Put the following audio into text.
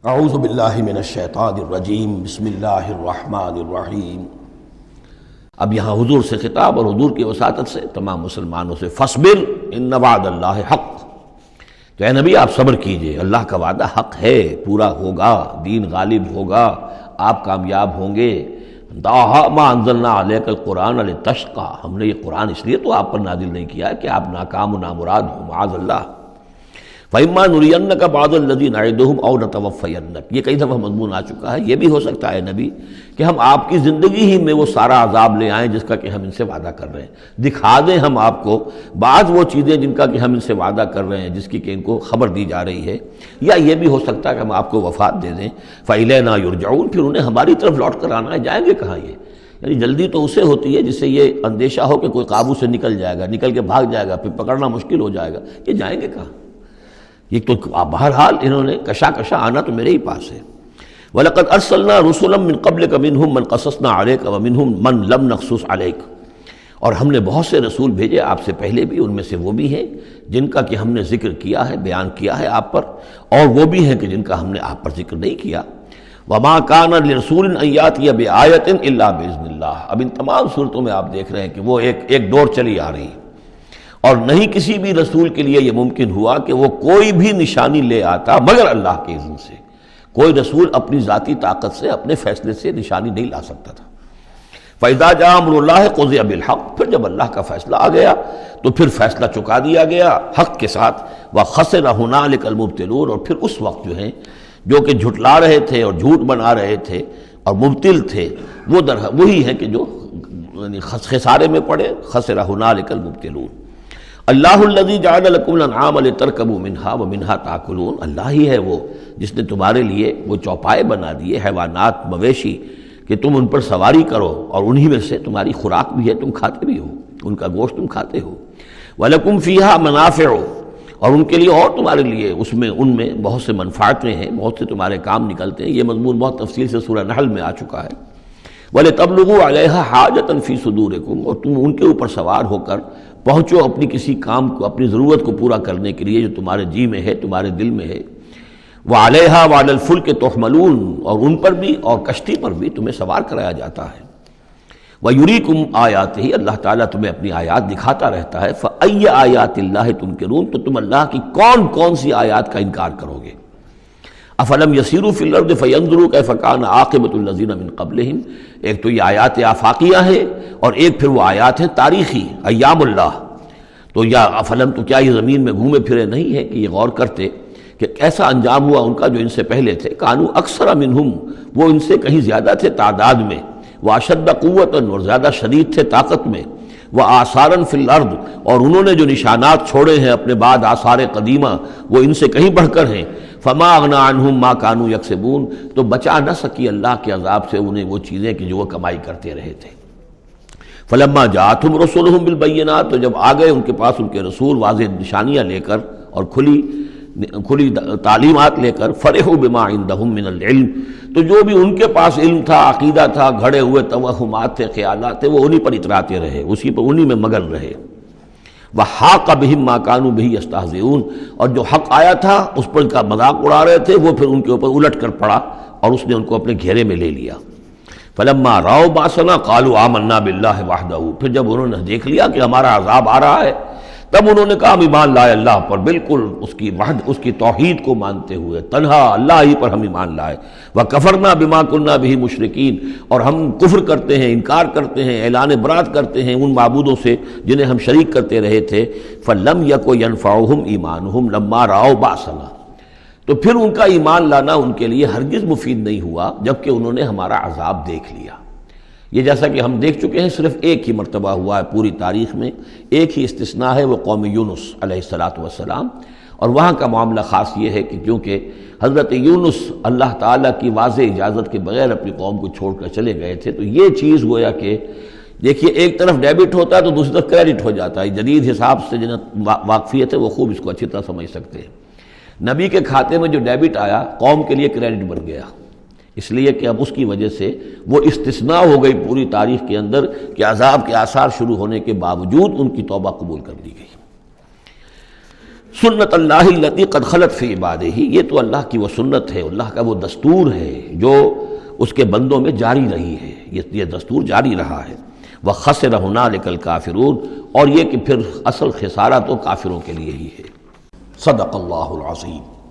اعوذ باللہ من الشیطان الرجیم بسم اللہ الرحمن الرحیم۔ اب یہاں حضور سے خطاب اور حضور کی وساطت سے تمام مسلمانوں سے فاصبر ان وعد اللہ حق، تو اے نبی آپ صبر کیجئے، اللہ کا وعدہ حق ہے، پورا ہوگا، دین غالب ہوگا، آپ کامیاب ہوں گے۔ ما انزلنا علیک القرآن لتشقی، ہم نے یہ قرآن اس لیے تو آپ پر نازل نہیں کیا ہے کہ آپ ناکام و نامراد ہوں، معاذ اللہ۔ فَإِمَّا نُرِيَنَّكَ بَعْضَ الَّذِي نَعِدُهُمْ أَوْ نَتَوَفَّيَنَّكَ، یہ کئی دفعہ مضمون آ چکا ہے۔ یہ بھی ہو سکتا ہے نبی کہ ہم آپ کی زندگی ہی میں وہ سارا عذاب لے آئیں جس کا کہ ہم ان سے وعدہ کر رہے ہیں، دکھا دیں ہم آپ کو بعض وہ چیزیں جن کا کہ ہم ان سے وعدہ کر رہے ہیں، جس کی کہ ان کو خبر دی جا رہی ہے، یا یہ بھی ہو سکتا ہے کہ ہم آپ کو وفات دے دیں۔ فَإِلَيْنَا يُرْجَعُونَ، پھر انہیں ہماری طرف لوٹ کر آنا ہے، جائیں گے کہاں یہ؟ یعنی جلدی تو اسے ہوتی ہے جس سے یہ اندیشہ ہو کہ کوئی قابو سے نکل جائے گا، نکل کے بھاگ جائے گا، پھر پکڑنا مشکل ہو جائے گا، یہ جائیں گے کہاں؟ یہ تو بہرحال انہوں نے کشا آنا تو میرے ہی پاس ہے۔ وَلَقَدْ أَرْسَلْنَا رُسُلًا مِّن قَبْلِكَ مِنْهُمْ مَنْ قَصَصْنَا عَلَيْكَ وَمِنْهُمْ مَنْ لَمْ نَقْصُصْ عَلَيْكَ، اور ہم نے بہت سے رسول بھیجے آپ سے پہلے بھی، ان میں سے وہ بھی ہیں جن کا کہ ہم نے ذکر کیا ہے، بیان کیا ہے آپ پر، اور وہ بھی ہیں کہ جن کا ہم نے آپ پر ذکر نہیں کیا۔ وَمَا كَانَ لِرَسُولٍ أَن يَأْتِيَ بِآيَةٍ إِلَّا بِإِذْنِ اللَّهِ، اب ان تمام صورتوں میں آپ دیکھ رہے ہیں کہ وہ ایک دور چلی آ رہی ہے، اور نہیں کسی بھی رسول کے لیے یہ ممکن ہوا کہ وہ کوئی بھی نشانی لے آتا مگر اللہ کے اذن سے۔ کوئی رسول اپنی ذاتی طاقت سے، اپنے فیصلے سے نشانی نہیں لا سکتا تھا۔ فَإِذَا جَاءَ أَمْرُ اللَّهِ قُضِيَ بِالْحَقِّ، پھر جب اللہ کا فیصلہ آ گیا تو پھر فیصلہ چکا دیا گیا حق کے ساتھ۔ وَخَسِرَ هُنَالِكَ الْمُبْطِلُونَ، اور پھر اس وقت جو ہیں جو کہ جھٹلا رہے تھے اور جھوٹ بنا رہے تھے اور مبتل تھے، وہ وہی ہیں کہ جو خسارے میں پڑے۔ خَسِرَ هُنَالِكَ الْمُبْطِلُونَ۔ اللہ الذی جعل لکم الانعام لترکبوا منها ومنها تاکلون، اللہ ہی ہے وہ جس نے تمہارے لیے وہ چوپائے بنا دیے، حیوانات، مویشی، کہ تم ان پر سواری کرو، اور انہی میں سے تمہاری خوراک بھی ہے، تم کھاتے بھی ہو، ان کا گوشت تم کھاتے ہو۔ ولکم فیہا منافع، اور ان کے لیے اور تمہارے لیے ان میں بہت سے منفعتیں ہیں، بہت سے تمہارے کام نکلتے ہیں۔ یہ مضمون بہت تفصیل سے سورہ نحل میں آ چکا ہے۔ وَلِتَبْلُغُوا عَلَيْهَا حَاجَةً فِي صُدُورِكُمْ، اور تم ان کے اوپر سوار ہو کر پہنچو اپنی کسی کام کو، اپنی ضرورت کو پورا کرنے کے لیے جو تمہارے جی میں ہے، تمہارے دل میں ہے۔ وَعَلَيْهَا وَعَلَى الْفُلْكِ تُحْمَلُونَ، اور ان پر بھی اور کشتی پر بھی تمہیں سوار کرایا جاتا ہے۔ وَيُرِيكُمْ آيَاتِهِ، اللہ تعالیٰ تمہیں اپنی آیات دکھاتا رہتا ہے۔ فَأَيَّ آيَاتِ اللَّهِ تُنْكِرُونَ، تو تم اللہ کی کون کون سی آیات کا انکار کرو گے؟ افلم یسیروا فی الارض فینظروا کیف کان عاقبۃ الذین من قبلہم، ایک تو یہ آیات آفاقیہ ہے، اور ایک پھر وہ آیات ہیں تاریخی، ایام اللہ۔ تو یا افلم، تو کیا یہ زمین میں گھومے پھرے نہیں ہے کہ یہ غور کرتے کہ کیسا انجام ہوا ان کا جو ان سے پہلے تھے؟ کانوا اکثر منہم، وہ ان سے کہیں زیادہ تھے تعداد میں، واشد قوۃ، اور زیادہ شدید تھے طاقت میں، وآثارا فی الارض، اور انہوں نے جو نشانات چھوڑے ہیں اپنے بعد آثار قدیمہ، وہ ان سے کہیں بڑھ کر ہیں۔ فما اغنی عنہم ما کانوا یکسبون، تو بچا نہ سکی اللہ کے عذاب سے انہیں وہ چیزیں کہ جو وہ کمائی کرتے رہے تھے۔ فلما جاءتہم رسلہم بالبینات، تو جب آ گئے ان کے پاس ان کے رسول واضح نشانیاں لے کر اور کھلی تعلیمات لے کر، فرحوا بما عندہم من العلم، تو جو بھی ان کے پاس علم تھا، عقیدہ تھا، گھڑے ہوئے توہمات تھے، خیالات تھے، وہ انہی پر اتراتے رہے، اسی پر انہی میں مگن رہے۔ وحاق بہم ما کانوا بہ یستہزئون، اور جو حق آیا تھا اس پر کا مذاق اڑا رہے تھے، وہ پھر ان کے اوپر الٹ کر پڑا اور اس نے ان کو اپنے گھیرے میں لے لیا۔ فلما رأوا بأسنا قالوا آمنا باللہ وحدہ، پھر جب انہوں نے دیکھ لیا کہ ہمارا عذاب آ رہا ہے، تب انہوں نے کہا ہم ایمان لائے اللہ پر، بالکل اس کی وحد، اس کی توحید کو مانتے ہوئے، تنہا اللہ ہی پر ہم ایمان لائے۔ وَكَفَرْنَا بِمَا كُنَّا بِهِ مُشْرِكِينَ، اور ہم کفر کرتے ہیں، انکار کرتے ہیں، اعلان برات کرتے ہیں ان معبودوں سے جنہیں ہم شریک کرتے رہے تھے۔ فَلَمْ يَكُ يَنْفَعُهُمْ إِيمَانُهُمْ لَمَّا رَأَوْا بَأْسَنَا، تو پھر ان کا ایمان لانا ان کے لیے ہرگز مفید نہیں ہوا جبکہ انہوں نے ہمارا عذاب دیکھ لیا۔ یہ جیسا کہ ہم دیکھ چکے ہیں صرف ایک ہی مرتبہ ہوا ہے پوری تاریخ میں، ایک ہی استثناء ہے، وہ قوم یونس علیہ السلام، اور وہاں کا معاملہ خاص یہ ہے کہ کیونکہ حضرت یونس اللہ تعالیٰ کی واضح اجازت کے بغیر اپنی قوم کو چھوڑ کر چلے گئے تھے، تو یہ چیز گویا کہ دیکھیے ایک طرف ڈیبٹ ہوتا ہے تو دوسری طرف کریڈٹ ہو جاتا ہے۔ جدید حساب سے جنہیں واقفیت ہے وہ خوب اس کو اچھی طرح سمجھ سکتے ہیں۔ نبی کے کھاتے میں جو ڈیبٹ آیا قوم کے لیے کریڈٹ بن گیا، اس لیے کہ اب اس کی وجہ سے وہ استثناء ہو گئی پوری تاریخ کے اندر کہ عذاب کے آثار شروع ہونے کے باوجود ان کی توبہ قبول کر لی گئی۔ سنت اللہ التی قد خلت فی عبادہ، یہ تو اللہ کی وہ سنت ہے، اللہ کا وہ دستور ہے جو اس کے بندوں میں جاری رہی ہے، یہ دستور جاری رہا ہے۔ وخسر ہنالک الکافرون، اور یہ کہ پھر اصل خسارہ تو کافروں کے لیے ہی ہے۔ صدق اللہ العظیم۔